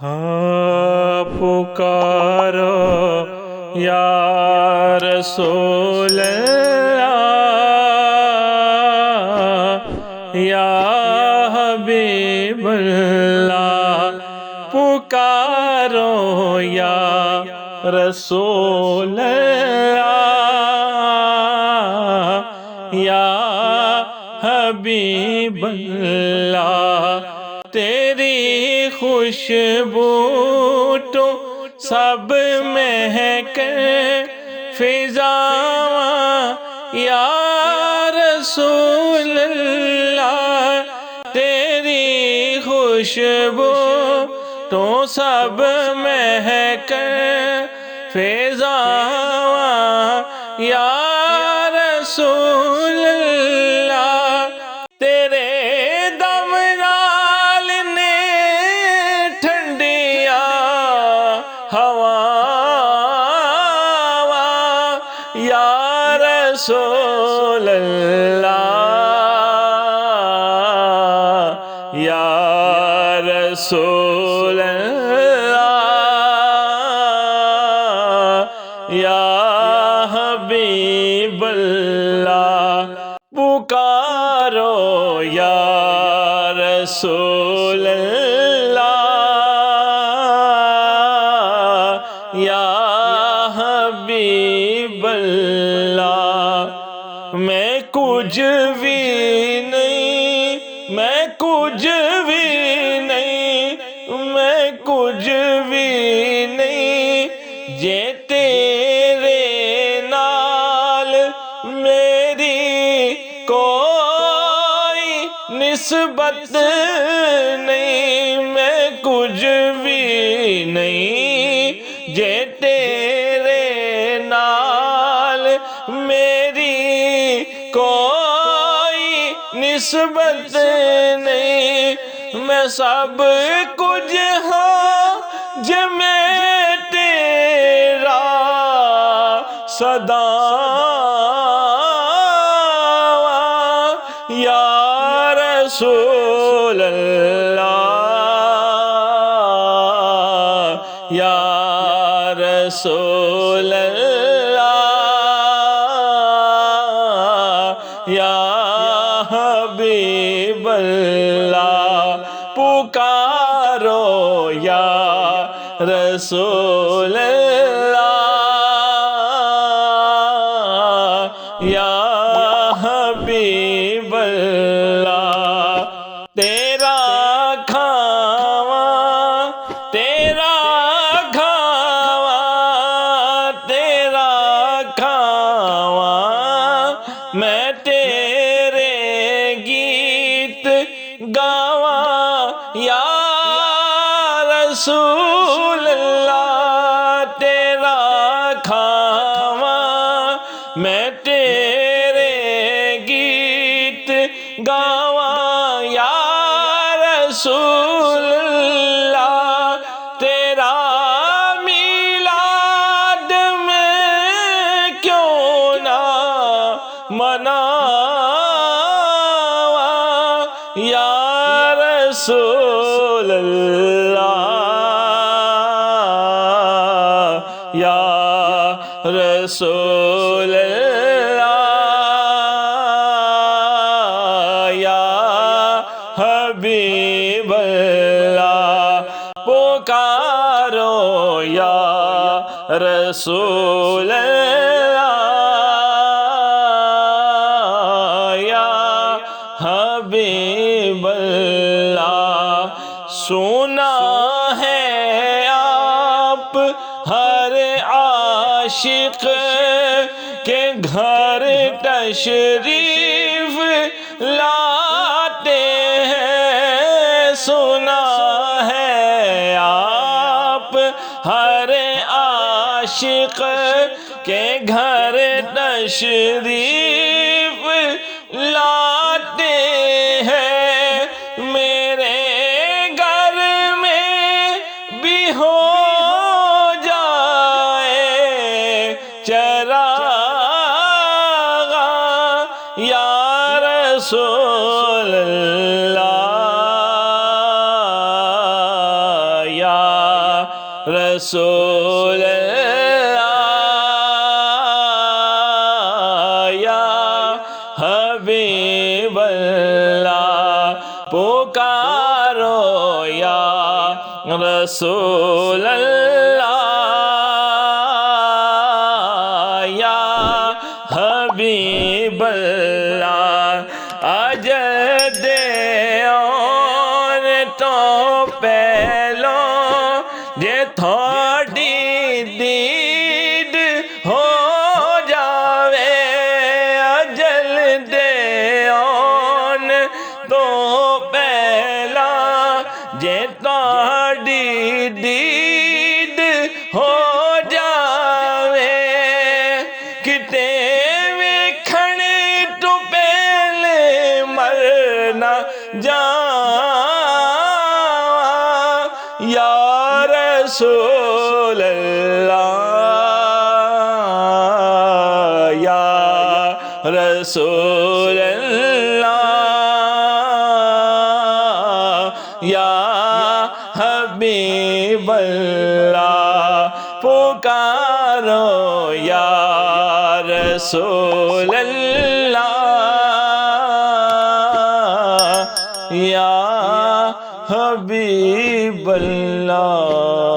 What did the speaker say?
ہاں پکارو یا رسول اللہ، یا حبیب اللہ، پکارو یا رسول اللہ، یا حبیب اللہ۔ تیری خوشبو تو سب مہک فضاواں، یا رسول اللہ۔ تیری خوشبو تو سب مہک فضاواں، یا رسول اللہ۔ تیرے دم نال نے ٹھنڈیاں ہواواں، یا رسول اللہ، یا رسول اللہ، یا حبیب اللہ، پکارو یا رسول اللہ، یا حبیب اللہ۔ میں کچھ بھی نہیں، میں کچھ بھی نہیں، میں کچھ بھی نہیں، جے تیرے نال میری کوئی نسبت نہیں۔ میں کچھ بھی نہیں، جے تیرے نال میری کوئی نسبت نہیں۔ میں سب کچھ ہاں جے میں تیرا صدا، یا رسول اللہ، یا رسول اللہ، یا حبیب اللہ، پکارو یا رسول اللہ، یا حبیب اللہ۔ تیرا کھاواں، تیرا کھاواں، تیرا کھاواں، میں تیرے گیت گاواں، یا رسول اللہ۔ تیرا کھاواں، میں تیرے گیت گاواں، یا رسول اللہ۔ تیرا میلاد میں کیوں نہ مناواں، یا رسول اللہ، یا رسول اللہ، یا حبیب اللہ، پکارو یا رسول اللہ، یا حبیب اللہ۔ سنا ہے آپ ہر عاشق کے گھر تشریف لاتے ہیں، سنا ہے آپ ہر عاشق کے گھر تشریف لاتے ہیں۔ میرے گھر میں بھی ہو جائے چراغاں، یا رسول اللہ، یا رسول اللہ یا حبیب اللہ پکارو یا رسول اللہ یا حبیب اللہ اجل دے اور تو پہلو جے تھوڑی دید ہو جاوے اجل دے آن تو پہلا جے تھوڑی دید ہو جاوے کتے وکھنے تو پہلے مرنا جا یا رسول اللہ یا رسول اللہ یا حبیب اللہ پکارو یا رسول اللہ یا حبیب اللہ